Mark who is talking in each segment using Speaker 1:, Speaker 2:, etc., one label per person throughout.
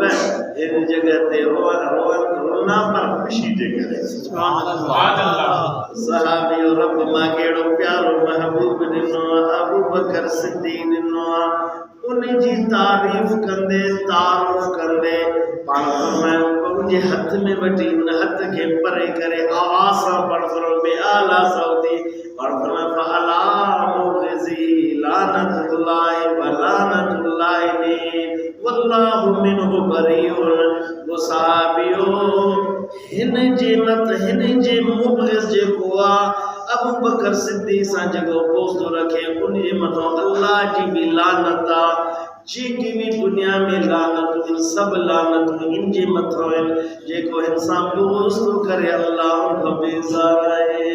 Speaker 1: ان جگہ تے رونا پر خوشی دے کرے سبحان اللہ صحابی رب ماں کیڑو پیارو محبوب ڈنو ابو بکر صدیق ڈنو انہیں جی تعریف کندے پانچ مجھے ہاتھ میں بٹی ہاتھ کے پرے کرے آواز پڑھ کرو بے آلہ سعودی پڑھ کرو فعلا مغزی لعنت اللہ ولعنت اللہ واللہ منہ بریون وہ صحابیو ہن جے مبغض جے کوا ابو بکر صدیق سان جگہ پوستو رکھے ان جے متو اللہ جی بھی لعنتا جی کی بھی دنیا میں لعنت سب لعنت ان جے متو جے کو انسان پوستو کرے اللہ ان کو بیزار ہے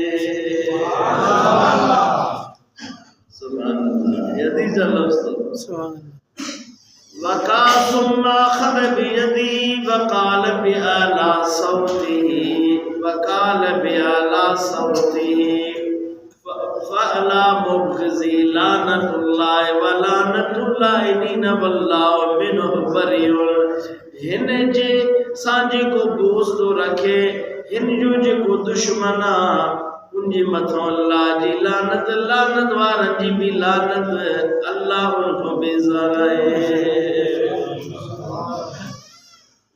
Speaker 1: سبحان اللہ یدی جلوس سبحان اللہ ثم أخذ بيدي وقال بأعلى صوته فعلى مبغضي لعنة الله ولعنة اللائنين والله منه بريء ہن جے سانجے کو دوست رکھے ہن جو کو دشمنا ان جی متھوں اللہ جی لعنت وارن جی بھی لعنت اللہ ان کو بیزار ہے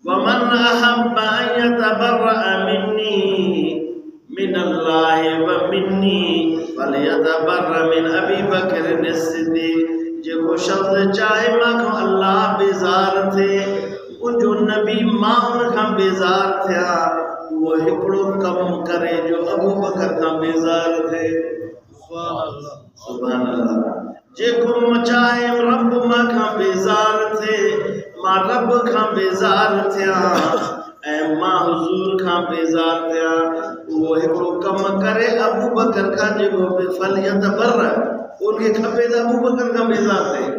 Speaker 1: ومن احب ان يتبرأ مني من الله ومني فليتبرأ من ابي بکر الصدیق جو شخص چاہے ماں کو اللہ بیزار تھے ان جو نبی ماں ان کا بیزار تھا وہ ہکڑو کم کرے جو ابو بکر کا بیزار تھے سبحان اللہ جے کو چاہے رب ماں کا بیزار تھے ماں رب کا بیزار تھیا اے ماں حضور کا بیزار تھیا وہ ہکڑو کم کرے ابو بکر کا جو فلیتبرأ ان کے کھپے دا ابو بکر کا بیزار تھے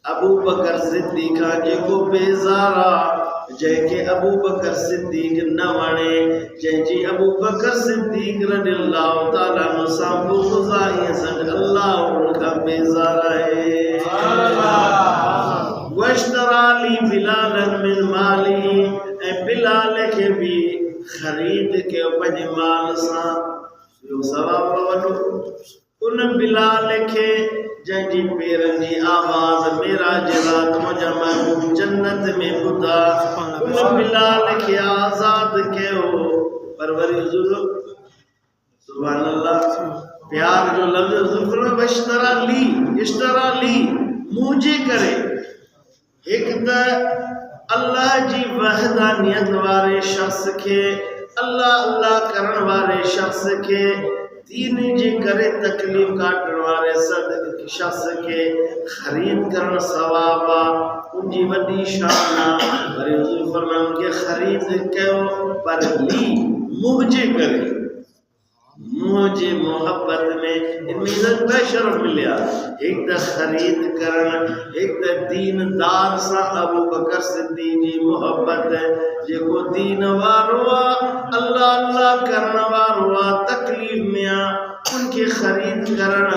Speaker 1: ابو بکر صدیق کا جے کو بیزارا جے کہ ابو بکر صدیق نہ وڑے جے جی ابو بکر صدیق رضی اللہ تعالیٰ عنہ سامبو خزائی سنگ اللہ ان کا بیزار ہے واشترا لی بلالا من مالی اے بلال کے بھی خرید کے پنج مال سا یو ثواب وٹو ان بلال کے جن جی پیرن جی آواز میرا جرات مجھا محبوب جنت میں خدا ان بلال کے آزاد کے ہو پروری حضور سبحان اللہ پیار جو لفظ حضور میں اشترا لی مجھے کرے ایک دا اللہ جی وحدانیت وارے شخص کے اللہ کرن وارے شخص کے دین جی کرے تکلیف کاٹن والے شخص کے خرید کرن ثوابا ان جی وڈی شان پر حضور فرمان کے خرید کیو پر لی مجھے کرے مجھے محبت میں عزت بے شرف ملیا ایک دا خرید کرن ایک دا دین دار سا ابو بکر صدیق جی محبت ہے جے کو دین واروا اللہ کرن واروا تکلیف میں ان کے خرید کرن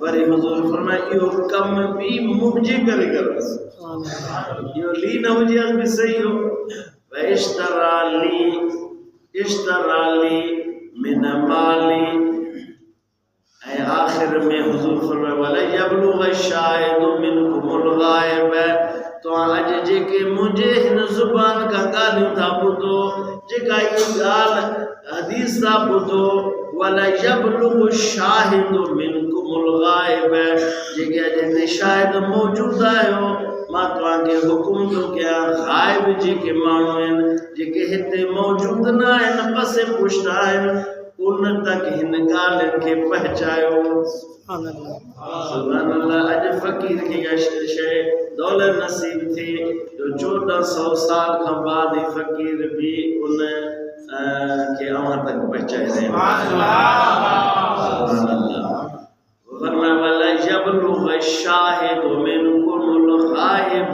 Speaker 1: بری حضور فرمائے یہ کم بھی مجھے کرے کر یہ لی نہ ہو جی بھی صحیح ہو اشترا لی من مالی اے آخر میں حضور فرمائے والا یبلغ الشاہد منکم الغائب تو آج جے کہ مجھے ہن زبان کا گالی تھا بودو جے کا یہ گال حدیث تھا بودو والا یبلغ الشاہد منکم الغائب جے کہ جے شاہد موجود آئے ہو ماں تو آگے حکم تو کیا غائب جے کے مانوین جے کہ ہتے موجود نہ ہیں پسے پوچھتا ہے ان تک ہن گالن کے پہچائیو سبحان اللہ اج فقیر کی شے دولت نصیب تھی جو 1400 سال کا بعد فقیر بھی ان کے آماں تک پہنچائے رہے سبحان اللہ فرمایا والا یبلغ الشاہد منکم الغائب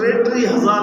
Speaker 1: 33,000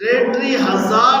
Speaker 1: 33,000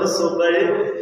Speaker 1: 202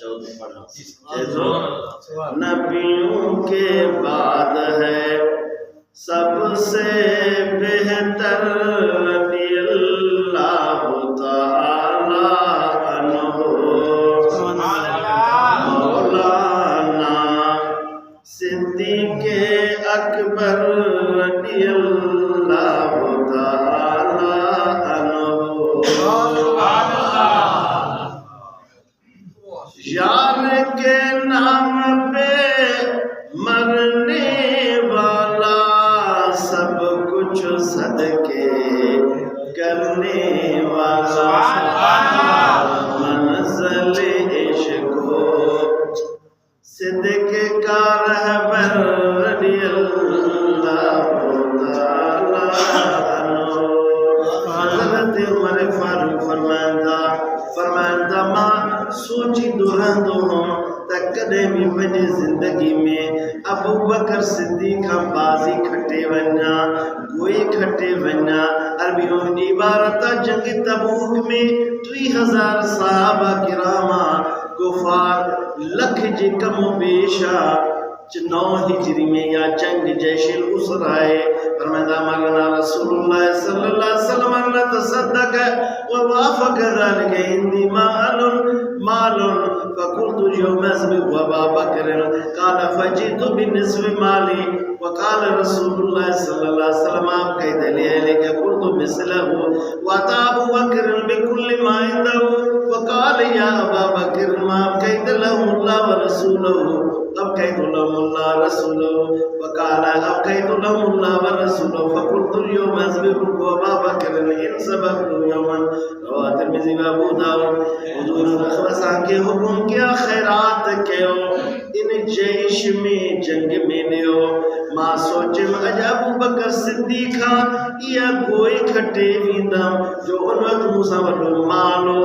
Speaker 1: 14 پڑھا نبیوں کے بعد ہے سب سے بہتر رضی اللہ تعالی عنہ مولانا صدیق اکبر رضی اللہ تعالی عنہ یار کے نام پہ مرنے والا سب کچھ صدقے کرنے والا منزل عشق صدق کا رہبر رضی اللہ تعالی عنہ حضرت عمر فاروق فرمائندہ ماں سوچی دوران ہوں تک کدے بھی بنی زندگی میں ابو بکر صدیق ہم بازی کھٹے ونیا گوئی کھٹے ونیا عربیوں کی عبارت جنگ تبوک میں 3000 صحابہ کرامہ کفار لکھ جی کم و بیشا 9 ہجری میں یا جنگ جیش الاسر آئے فرمائدہ مولانا رسول اللہ صلی اللہ علیہ وسلم اللہ تصدق ووافق ذلك عندي مال فقلت يوم أسبق وابا بكر قال فجئت بالنصف مالي وقال رسول الله صلى الله عليه وسلم آپ قید لئے قلت مثله واتى ابو بكر بكل ما عنده وقال يا ابا بكر ما قید له الله ورسوله أبقيت لهم الله رسوله وقال أبقيت لهم الله ورسوله فقلت اليوم أسبقك وأبا بكر إن سبقت يوما رواه الترمذي وأبو داود حضور خرسان کے حکم کیا خیرات کیو ان جیش میں جنگ میں لیو ماں سوچم اج ابو بکر صدیقہ یا کوئی کھٹے ویندم جو ان وقت موسیٰ وڈو مالو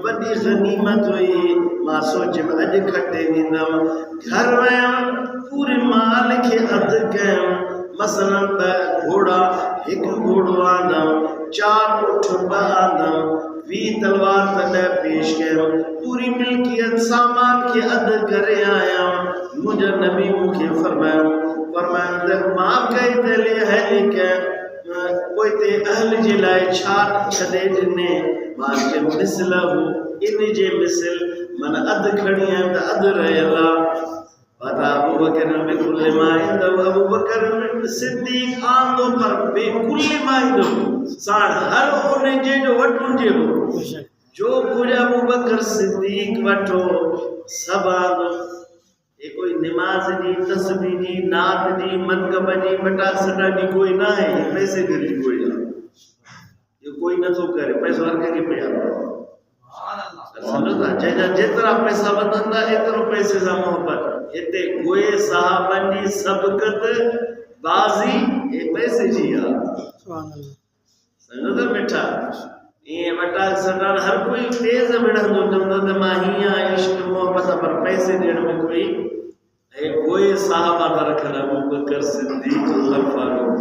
Speaker 1: وڈی غنیمت ہوئی ماں سوچم اج کھٹے ویندم گھر میں پورے مال کے عد کیم مثلا گھوڑا ایک گھوڑو آدم 4 اٹھ آدم 20 تلوار تڈے پیش کیم پوری ملکیت سامان کے عد کرے آیا مجھے نبی مکھے فرمایا تک ماں کہتے لئے ہے لیکن کوئی تے اہل جلائے چھاٹ چھدے جنے ماں کے مثلہ ہو ان جے مثل من عد کھڑی ہیں تا عد رہے اللہ بتا ابو بکر بکل ما عنده ابو بکر صدیق آندو پر بکل ما عنده ساڑھ ہر ہونے جے جو وٹو جے ہو جو کچھ ابو بکر صدیق وٹو سب آندو یہ کوئی نماز جی تسبیح جی نات جی منقب جی بٹا سٹا جی کوئی نہ ہے یہ پیسے کر جی کوئی نہ یہ کوئی نہ تو کرے پیسہ ہر کے پہ آتا سمجھتا جتنا پیسہ بدندا اتنا پیسے سے محبت اتے کوئی صحابہ جی سبقت بازی یہ پیسے جی سمجھتا میٹھا یہ بٹا سٹان ہر کوئی تیز بڑھن دو چندہ ماہیاں عشق محبت پر پیسے دیڑ میں کوئی صحابہ کا رکھنا ابو بکر صدیق عمر فاروق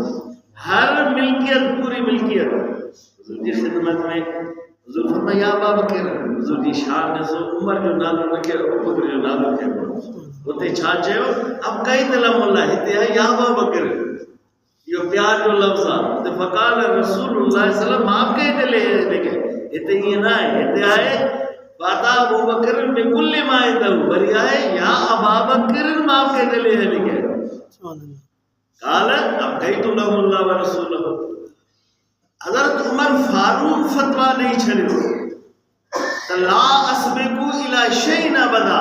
Speaker 1: ہر ملکیت پوری ملکیت حضور کی خدمت میں حضور فرمایا یا ابا بکر حضور کی شان نے سو عمر جو نالو رکھے ابو بکر جو نالو رکھے ہوتے چھا چاہے ہو اب کئی دلم اللہ ہتے ہیں یا ابا بکر یہ پیار جو لفظ آتے فقال رسول اللہ صلی اللہ علیہ وسلم آپ کئی دلے لکھے ہتے یہ نہ ہے ہتے آئے باتا ابو بکر بکل ما عنده بری آئے یا ابا بکر ما آپ کئی دلے لکھے قال اب کئی تو لہم اللہ و رسولہ حضرت عمر فاروق فتوہ نہیں چھڑے لا اسبقو الى شیء ابدا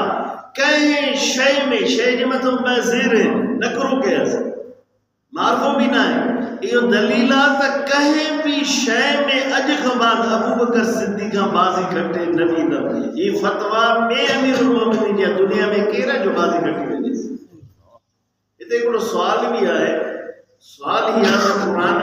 Speaker 1: کہیں شیء میں شیء جمعتوں میں زیر نہ کرو کہ ایسا معرفوں بھی نہ ہے یہ دلیلات کہیں بھی شیء میں اج کے بعد ابو بکر صدیق بازی کھٹے نبی دا یہ فتوہ میں امیر المومنین یا دنیا میں کیرا جو بازی کھٹے ہوئے یہ دیکھو سوال بھی آئے سوال ہی ہے قرآن